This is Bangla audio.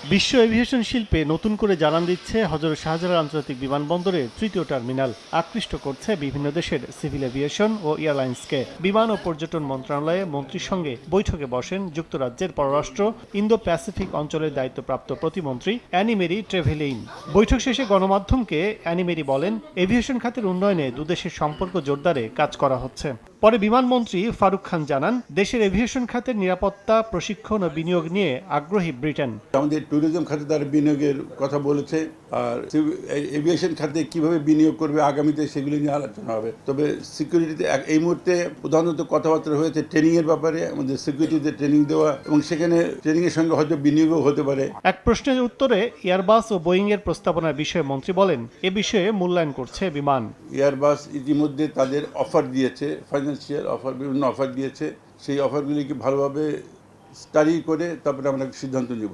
বিশ্ব এভিয়েশন শিল্পে নতুন করে জানান দিচ্ছে হযরত শাহজালাল আন্তর্জাতিক বিমানবন্দরের তৃতীয় টার্মিনাল। আকৃষ্ট করছে বিভিন্ন দেশের সিভিল এভিয়েশন ও এয়ারলাইন্সকে। বিমান ও পর্যটন মন্ত্রণালয়ে মন্ত্রীর সঙ্গে বৈঠকে বসেন যুক্তরাজ্যের পররাষ্ট্র ইন্দো প্যাসিফিক অঞ্চলের দায়িত্বপ্রাপ্ত প্রতিমন্ত্রী অ্যানি মেরি ট্রেভেলিন। বৈঠক শেষে গণমাধ্যমকে অ্যানি মেরি বলেন, এভিয়েশন খাতের উন্নয়নে দুদেশের সম্পর্ক জোরদারে কাজ করা হচ্ছে। পরে বিমানমন্ত্রী ফারুক খান জানান, দেশের এভিয়েশন খাতের নিরাপত্তা, প্রশিক্ষণ ও বিনিয়োগ নিয়ে আগ্রহী ব্রিটেন। আমাদের ট্যুরিজম খাতে তারা বিনিয়োগের কথা বলেছে, আর এভিয়েশন খাতে কিভাবে বিনিয়োগ করবে আগামীতে সেগুলি নিয়ে আলোচনা হবে। তবে সিকিউরিটিতে এই মুহূর্তে প্রধানত কথাবার্তা হয়েছে ট্রেনিং এর ব্যাপারে, আমাদের সিকিউরিটিতে ট্রেনিং দেওয়া এবং সেখানে ট্রেনিং এর সঙ্গে হয়তো বিনিয়োগও হতে পারে। এক প্রশ্নের উত্তরে এয়ারবাস ও বোয়িং এর প্রস্তাবনার বিষয়ে মন্ত্রী বলেন, এ বিষয়ে মূল্যায়ন করছে বিমান। এয়ারবাস ইতিমধ্যে তাদের অফার দিয়েছে, ফাইন্যান্সিয়াল অফার, বিভিন্ন অফার দিয়েছে। সেই অফারগুলিকে ভালোভাবে স্টাডি করে তারপরে আমরা সিদ্ধান্ত নেব।